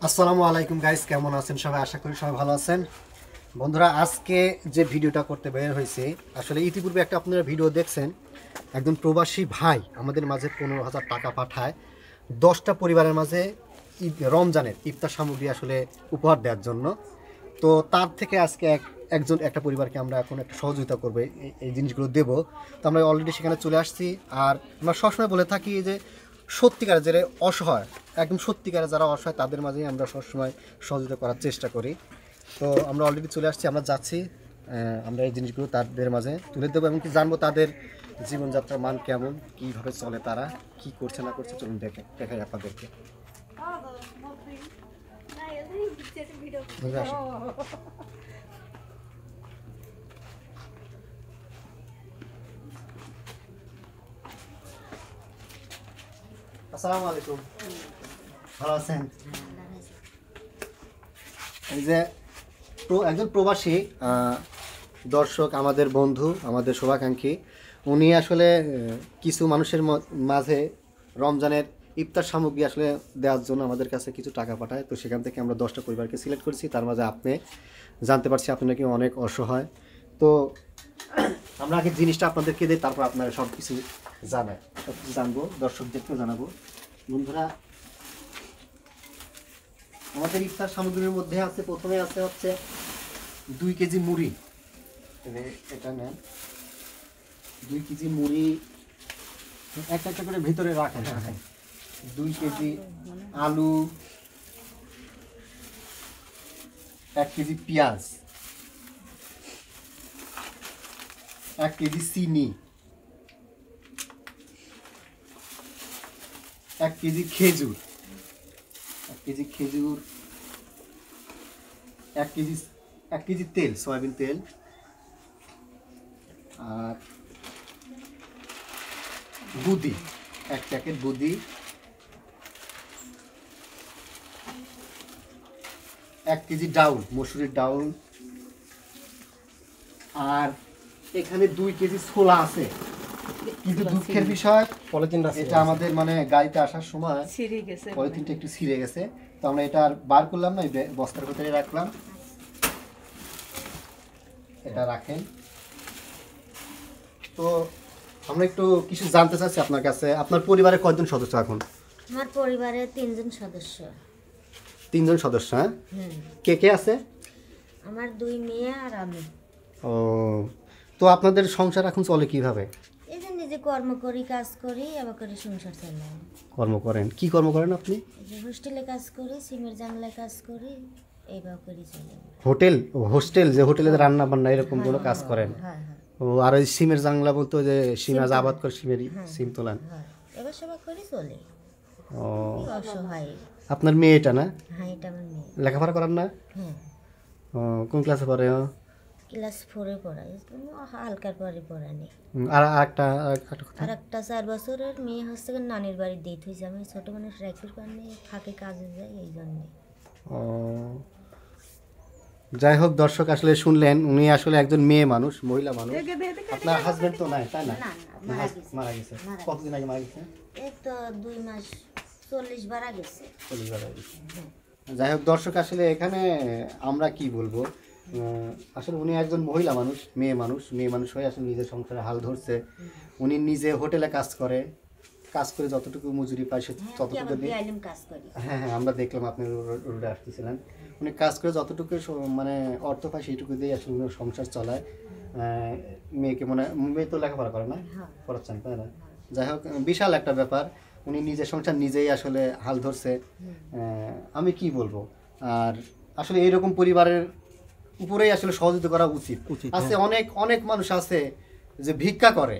আসসালামু আলাইকুম গাইস, কেমন আছেন সবাই? আশা করি সবাই ভালো আছেন। বন্ধুরা, আজকে যে ভিডিওটা করতে বের হয়েছে, আসলে ইতিপূর্বে একটা আপনারা ভিডিও দেখছেন, একজন প্রবাসী ভাই আমাদের মাঝে 15,000 টাকা পাঠায় 10টা পরিবারের মাঝে রমজানের ইফতার সামগ্রী আসলে উপহার দেওয়ার জন্য। তো তার থেকে আজকে একটা পরিবারকে আমরা এখন একটা সহযোগিতা করবে, এই জিনিসগুলো দেব। তো আমরা অলরেডি সেখানে চলে আসছি। আর আমরা সবসময় বলে থাকি যে সত্যিকার যারা অসহায়, একদম সত্যিকারে যারা অসহায়, তাদের মাঝেই আমরা সবসময় সহযোগিতা করার চেষ্টা করি। তো আমরা অলরেডি চলে আসছি, আমরা যাচ্ছি। আমরা এই জিনিসগুলো তাদের মাঝে তুলে দেবো এবং কি জানবো তাদের জীবনযাত্রার মান কেমন, কীভাবে চলে, তারা কি করছে না করছে। চলুন দেখাই আপনাদেরকে। বুঝে আসুন। আসসালামু আলাইকুম, ভালো আছেন? এই যে একজন প্রবাসী দর্শক, আমাদের বন্ধু, আমাদের শুভাকাঙ্ক্ষী, উনি আসলে কিছু মানুষের মাঝে রমজানের ইফতার সামগ্রী আসলে দেওয়ার জন্য আমাদের কাছে কিছু টাকা পাঠায়। তো সেখান থেকে আমরা 10টা পরিবারকে সিলেক্ট করেছি। তার মাঝে আপনি জানতে পারছি আপনি নাকি অনেক অসহায়। তো আমরা আগে জিনিসটা আপনাদেরকে দিই, তারপর আপনারা সব কিছু জানায়, সব কিছু জানবো, দর্শকদেরকেও জানাবো। বন্ধুরা, আমাদের ইফতার সামগ্রীর মধ্যে আছে, প্রথমে আছে হচ্ছে 2 কেজি মুড়ি। এটা নেন, 2 কেজি মুড়ি একটা একটা করে ভিতরে রাখেন। 2 কেজি আলু, 1 কেজি পেঁয়াজ, 1 কেজি চিনি, 1 কেজি খেজুর, 1 কেজি খেজুর, 1 কেজি তেল, সয়াবিন তেল, আর বুদি, 1 প্যাকেট বুদি, 1 কেজি ডাউল, মসুরির ডাউল, আর এখানে 2 কেজি ছোলা আছে। কিন্তু দুঃখের বিষয়, এটা আমাদের মানে গাড়িতে আসার সময় পলিথিনটা একটু ছিঁড়ে গেছে। তো আমরা এটা আর বার করলাম না, বস্তার ভিতরে রাখলাম। এটা রাখেন। তো আমরা একটু কিছু জানতে চাচ্ছি আপনার কাছে, আপনার পরিবারে কয়জন সদস্য এখন? আমার পরিবারে 3 জন সদস্য। 3 জন সদস্য? হ্যাঁ, কে কে আছে? আমার 2 মেয়ে আর আমি। ও, তো আপনাদের সংসার এখন চলে কিভাবে? এই যে নিজে কর্ম করি, কাজ করি, আবার করে সংসার চালাই। কর্ম করেন? কি কর্ম করেন আপনি? এই যে হোস্টেলে কাজ করি, সিমের জানলায় কাজ করি, এইভাবে করি চলে। হোস্টেল, যে হোটেলে রান্না বান্না এরকম কোনো কাজ করেন? হ্যাঁ হ্যাঁ ও, আর ওই সিমের জাংলা বলতে যে সিম আবাদ করে সিমেরই সিম তোলান? হ্যাঁ, এবার সবাই করি চলে। ও, অসহায়। আপনার মেয়েটা না? হ্যাঁ, এটা আমার মেয়ে। লেখাপড়া করান না? হ্যাঁ, ও, কোন ক্লাসে পড়ে ও? ক্লাস 4-এ পড়াই, হালকার পরে পড়ানি। আর আরেকটা কথা, আর একটা 4 বছরের মেয়ে হচ্ছে নানির বাড়ি দিয়ে থইছে। আমি ছোট মানুষ রাইখের কারণে ফাঁকে কাজে যাই, এই জন্যে। ও, যাই হোক দর্শক, আসলে শুনলেন উনি আসলে একজন মেয়ে মানুষ, মহিলা মানুষ। আপনার হাজবেন্ড তো নাই, তাই না? না না, মারা গেছে। কতদিন আগে মারা গেছে? এই তো 2 মাস 40 বারা গেছে। 40 বার আগে। যাই হোক দর্শক, আসলে এখানে আমরা কি বলবো, আসলে উনি একজন মহিলা মানুষ, মেয়ে মানুষ হয়ে আসলে নিজের সংসারে হাল ধরছে। উনি নিজে হোটেলে কাজ করে যতটুকু মজুরি পায় সে ততটুকু দিয়ে। কাজ করি। হ্যাঁ হ্যাঁ, আমরা দেখলাম আপনি রোডে আসতেছিলেন। উনি কাজ করে যতটুকু মানে অর্থ পায় সেইটুকু দিয়ে আসলে উনি সংসার চালায়। মেয়েকে মেয়ে তো লেখাপড়া করে না, পড়াচ্ছেন তাই না? যাই হোক, বিশাল একটা ব্যাপার। উনি নিজের সংসার নিজেই আসলে হাল ধরছে। আমি কি বলবো, আর আসলে এইরকম পরিবারের উপরেই আসলে সহযোগিতা করা উচিত। আছে অনেক অনেক মানুষ আছে যে ভিক্ষা করে,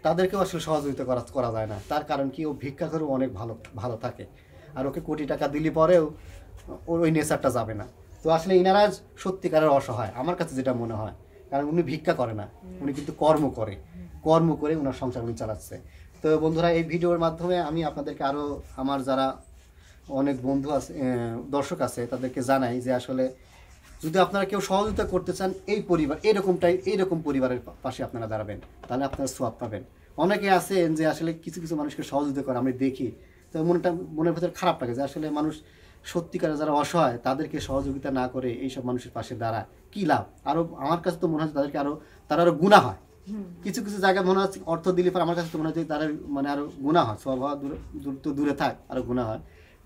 তাদেরকেও আসলে সহযোগিতা করা যায় না। তার কারণ কি, ও ভিক্ষা করেও অনেক ভালো ভালো থাকে, আর ওকে কোটি টাকা দিলে পরেও ওই নেচারটা যাবে না। তো আসলে ইনারা সত্যিকারের অসহায় আমার কাছে যেটা মনে হয়, কারণ উনি ভিক্ষা করে না, উনি কিন্তু কর্ম করে ওনার সংসার উনি চালাচ্ছে। তো বন্ধুরা, এই ভিডিওর মাধ্যমে আমি আপনাদেরকে আরও আমার যারা অনেক বন্ধু আছে, দর্শক আছে, তাদেরকে জানাই যে আসলে যদি আপনারা কেউ সহযোগিতা করতে চান, এইরকম পরিবারের পাশে আপনারা দাঁড়াবেন, তাহলে আপনারা সোয়াব পাবেন। অনেকে আছেন যে আসলে কিছু কিছু মানুষকে সহযোগিতা করে আমি দেখি, তো মনের ভেতর খারাপ লাগে যে আসলে মানুষ সত্যিকারে যারা অসহায় তাদেরকে সহযোগিতা না করে এইসব মানুষের পাশে দাঁড়া কি লাভ? আরও আমার কাছে তো মনে হচ্ছে তাদেরকে তারা আরও গুণা হয়। কিছু কিছু জায়গায় মনে হচ্ছে অর্থ দিলে পর আমার কাছে তো মনে হচ্ছে তারা মানে আরও গুণা হয়, স্বভাব তো দূরে থাক, আরও গুণা হয়।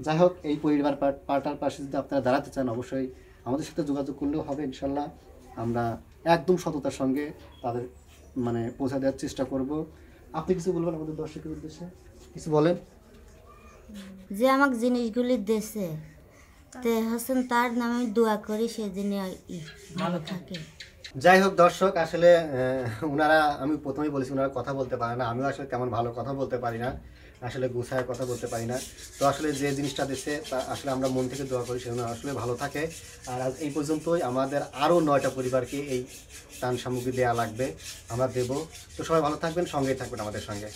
যাই হোক, এই পরিবার পার্টার পাশে যদি আপনারা দাঁড়াতে চান অবশ্যই আমাদের সাথে যোগাযোগ করলেও হবে ইনশাল্লাহ। আমরা একদম সততার সঙ্গে তাদের মানে পৌঁছে দেওয়ার চেষ্টা করব। আপনি কিছু বলবেন আমাদের দর্শকের উদ্দেশ্যে? কিছু বলেন। যে আমাকে জিনিসগুলি দেশে তে হোসেন তার নামে আমি দোয়া করি সে যেন ভালো থাকে। যাই হোক দর্শক, আসলে ওনারা, আমি প্রথমেই বলেছি ওনারা কথা বলতে পারে না, আমিও আসলে তেমন ভালো কথা বলতে পারি না, আসলে গুছায় কথা বলতে পারি না। তো আসলে যে জিনিসটা দিচ্ছে তা আসলে আমরা মন থেকে দোয়া করি সেজন্য আসলে ভালো থাকে। আর আজ এই পর্যন্তই, আমাদের আরও 9টা পরিবারকে এই ত্রাণ সামগ্রী দেওয়া লাগবে, আমরা দেব। তো সবাই ভালো থাকবেন, সঙ্গেই থাকবেন আমাদের সঙ্গে।